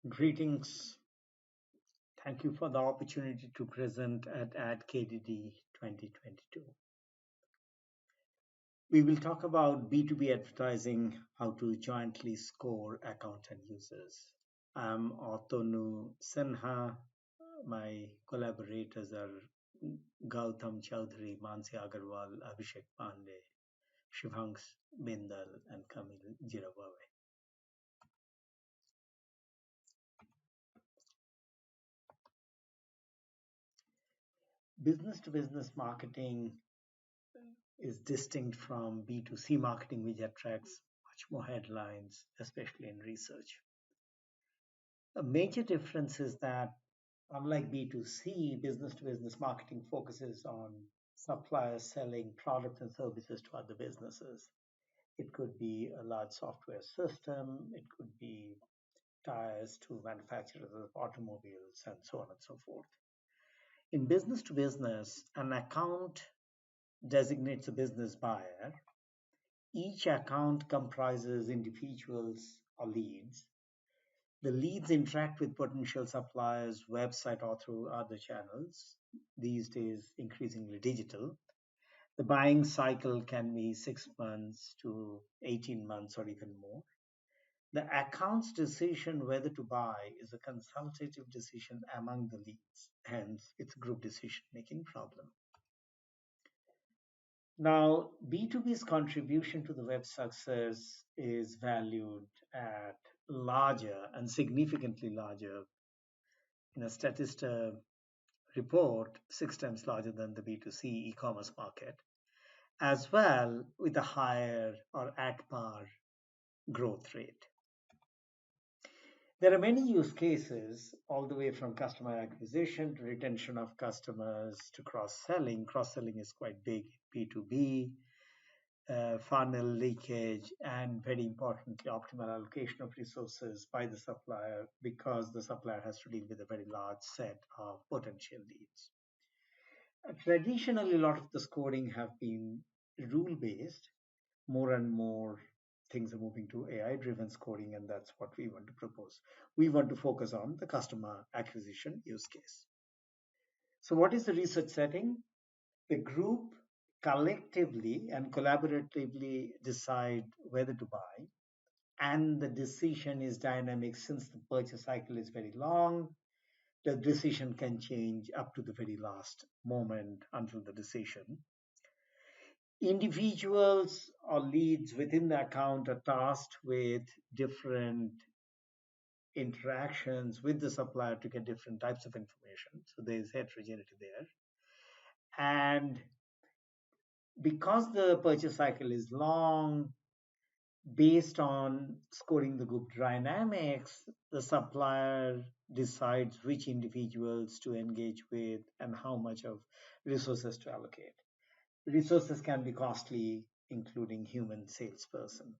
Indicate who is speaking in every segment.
Speaker 1: Greetings. Thank you for the opportunity to present at AdKDD 2022. We will talk about B2B advertising, how to jointly score account and users. I'm Atonu Sinha. My collaborators are Gautam Chaudhary, Mansi Agarwal, Abhishek Pandey, Shivhanks Bindal, and Kamil Jirawave. Business to business marketing is distinct from B2C marketing, which attracts much more headlines, especially in research. A major difference is that, unlike B2C, business to business marketing focuses on suppliers selling products and services to other businesses. It could be a large software system, it could be tires to manufacturers of automobiles, and so on and so forth. In business to business, an account designates a business buyer. Each account comprises individuals or leads. The leads interact with potential suppliers' website or through other channels, these days increasingly digital. The buying cycle can be 6 months to 18 months or even more. The account's decision whether to buy is a consultative decision among the leads, hence it's a group decision-making problem. Now, B2B's contribution to the web success is valued at larger and significantly larger. In a Statista report, 6 times larger than the B2C e-commerce market, as well with a higher or at par growth rate. There are many use cases, all the way from customer acquisition to retention of customers to cross-selling. Cross-selling is quite big in B2B, funnel leakage, and very importantly, optimal allocation of resources by the supplier, because the supplier has to deal with a very large set of potential leads. Traditionally, a lot of the scoring have been rule-based. More and more things are moving to AI-driven scoring, and that's what we want to propose. We want to focus on the customer acquisition use case. So what is the research setting? The group collectively and collaboratively decide whether to buy, and the decision is dynamic. Since the purchase cycle is very long, the decision can change up to the very last moment until the decision. Individuals or leads within the account are tasked with different interactions with the supplier to get different types of information. So there's heterogeneity there. And because the purchase cycle is long, based on scoring the group dynamics, the supplier decides which individuals to engage with and how much of resources to allocate. Resources can be costly, including human salesperson.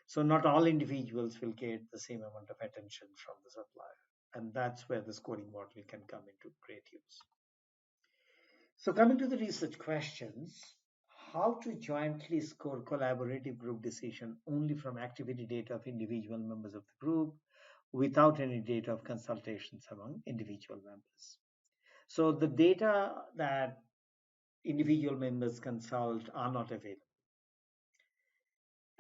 Speaker 1: So not all individuals will get the same amount of attention from the supplier. And that's where the scoring model can come into great use. So coming to the research questions, how to jointly score collaborative group decision only from activity data of individual members of the group without any data of consultations among individual members. So the data that individual members consult are not available.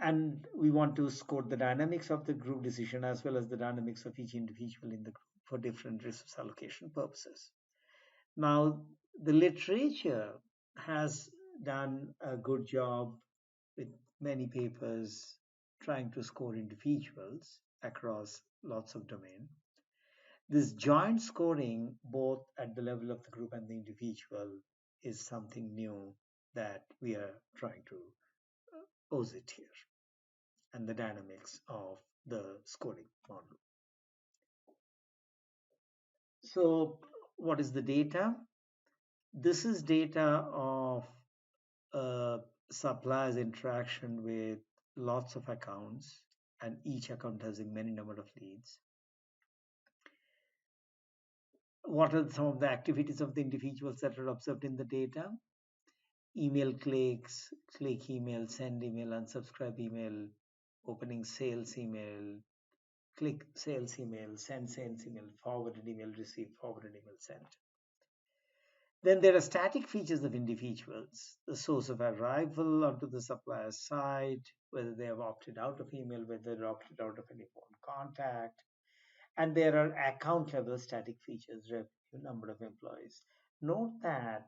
Speaker 1: And we want to score the dynamics of the group decision as well as the dynamics of each individual in the group for different resource allocation purposes. Now, the literature has done a good job with many papers trying to score individuals across lots of domain. This joint scoring, both at the level of the group and the individual, is something new that we are trying to posit here, and the dynamics of the scoring model. So what is the data? This is data of supplier's interaction with lots of accounts, and each account has a many number of leads. What are some of the activities of the individuals that are observed in the data? Email clicks, click email, send email, unsubscribe email, opening sales email, click sales email, send sales email, forwarded email, receive forwarded email, sent. Then there are static features of individuals, the source of arrival onto the supplier side, whether they have opted out of email, whether they're opted out of any phone contact. And there are account level static features, revenue, number of employees. Note that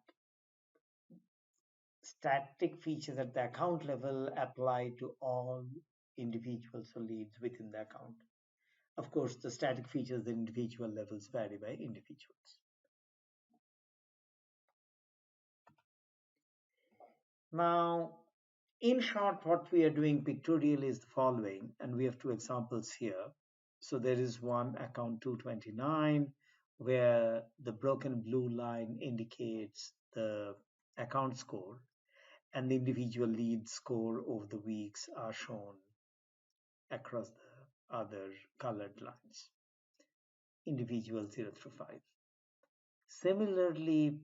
Speaker 1: static features at the account level apply to all individuals or leads within the account. Of course, the static features at individual levels vary by individuals. Now, in short, what we are doing pictorially is the following, and we have two examples here. So there is one account 229 where the broken blue line indicates the account score and the individual lead score over the weeks are shown across the other colored lines, individual 0 through 5. Similarly,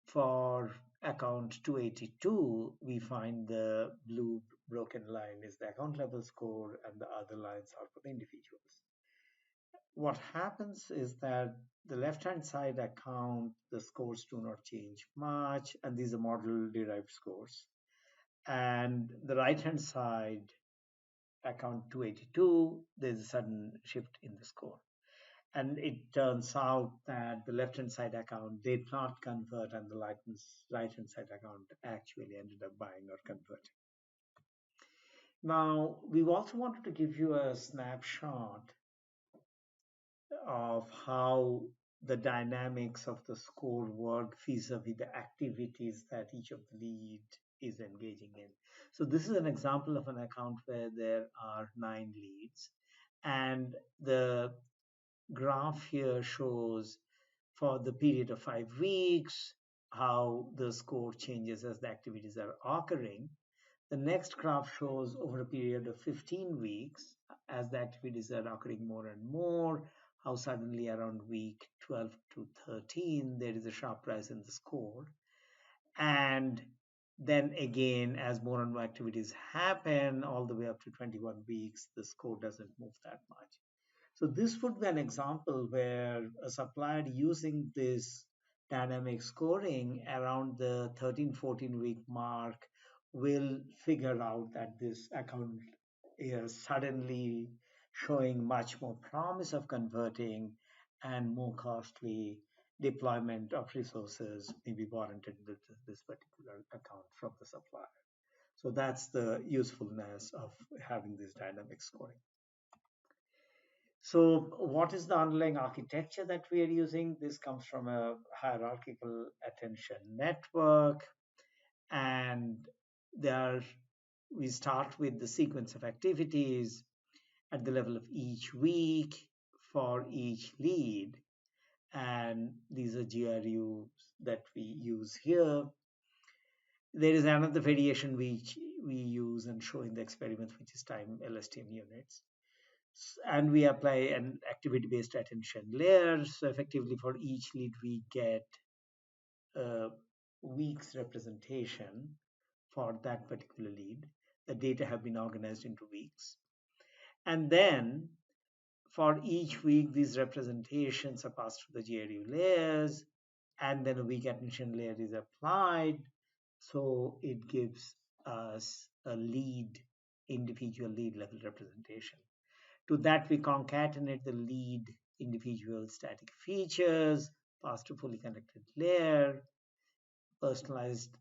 Speaker 1: for account 282, we find the blue broken line is the account level score and the other lines are for the individuals. What happens is that the left-hand side account, the scores do not change much, and these are model-derived scores. And the right-hand side, account 282, there's a sudden shift in the score. And it turns out that the left-hand side account did not convert and the right-hand side account actually ended up buying or converting. Now, we also wanted to give you a snapshot of how the dynamics of the score work vis-a-vis the activities that each of the lead is engaging in. So this is an example of an account where there are 9 leads, and the graph here shows for the period of 5 weeks how the score changes as the activities are occurring. The next graph shows over a period of 15 weeks, as the activities are occurring more and more, how suddenly around week 12 to 13, there is a sharp rise in the score. And then again, as more and more activities happen, all the way up to 21 weeks, the score doesn't move that much. So this would be an example where a supplier using this dynamic scoring around the 13-14 week mark will figure out that this account is suddenly showing much more promise of converting, and more costly deployment of resources may be warranted with this particular account from the supplier. So that's the usefulness of having this dynamic scoring. So what is the underlying architecture that we are using? This comes from a hierarchical attention network, and there we start with the sequence of activities at the level of each week for each lead, and these are GRUs that we use here. There is another variation which we use and show in the experiment, which is time LSTM units. And we apply an activity-based attention layer. So effectively for each lead, we get a week's representation for that particular lead. The data have been organized into weeks. And then for each week, these representations are passed through the GRU layers, and then a week attention layer is applied. So it gives us a lead, individual lead level representation. To that, we concatenate the lead individual static features, pass to fully connected layer, personalized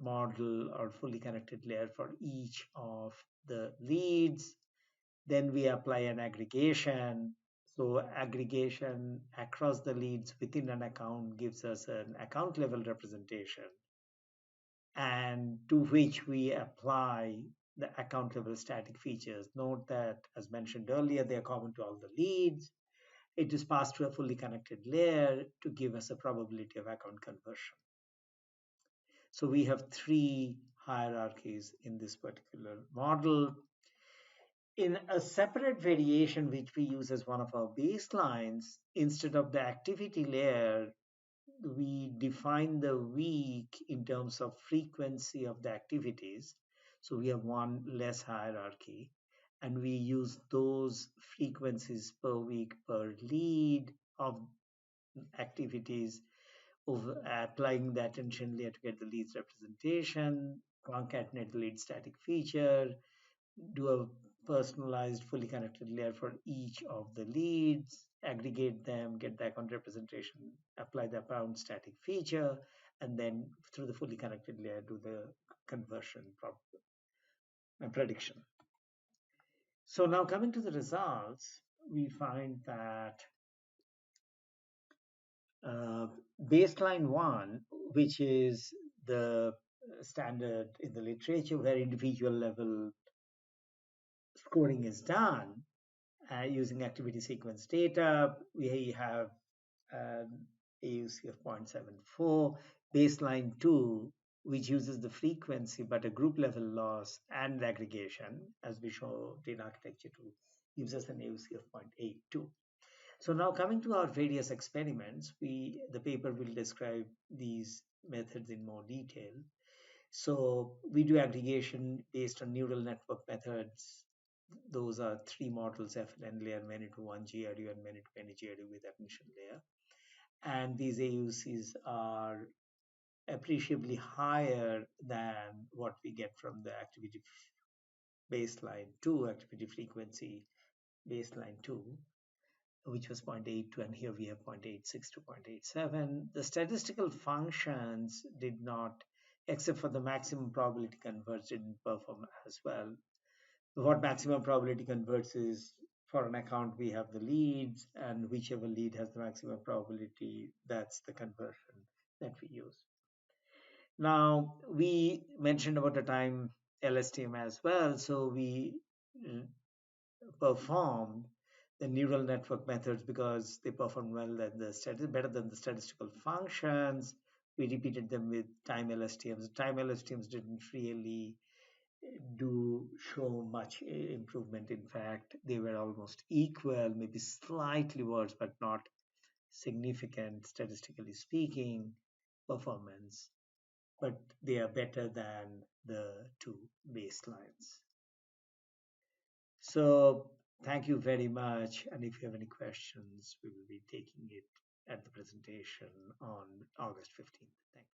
Speaker 1: model or fully connected layer for each of the leads. Then we apply an aggregation. So aggregation across the leads within an account gives us an account level representation, and to which we apply the account level static features. Note that, as mentioned earlier, they are common to all the leads. It is passed to a fully connected layer to give us a probability of account conversion. So we have 3 hierarchies in this particular model. In a separate variation, which we use as one of our baselines, instead of the activity layer, we define the week in terms of frequency of the activities. So we have one less hierarchy. and we use those frequencies per week per lead of activities of applying the attention layer to get the leads representation, concatenate the lead static feature, do a personalized fully connected layer for each of the leads, aggregate them, get the account representation, apply the account static feature, and then through the fully connected layer do the conversion prediction. So now coming to the results, we find that uh, baseline one, which is the standard in the literature where individual level scoring is done using activity sequence data, we have an AUC of 0.74, baseline 2, which uses the frequency but a group level loss and aggregation, as we show data architecture 2, gives us an AUC of 0.82. So now coming to our various experiments, the paper will describe these methods in more detail. So we do aggregation based on neural network methods. Those are three models, FNN layer, many to one GRU, and many to many GRU with attention layer. And these AUCs are appreciably higher than what we get from the activity baseline 2, activity frequency baseline 2, which was 0.82, and here we have 0.86 to 0.87. The statistical functions did not, except for the maximum probability converge, didn't perform as well. What maximum probability converts is for an account, we have the leads, and whichever lead has the maximum probability, that's the conversion that we use. Now, we mentioned about the time LSTM as well. So we performed the neural network methods because they perform well at the better than the statistical functions. We repeated them with time LSTMs. Time LSTMs didn't really do show much improvement. In fact, they were almost equal, maybe slightly worse, but not significant, statistically speaking, performance. But they are better than the two baselines. So thank you very much. And if you have any questions, we will be taking it at the presentation on August 15th. Thank you.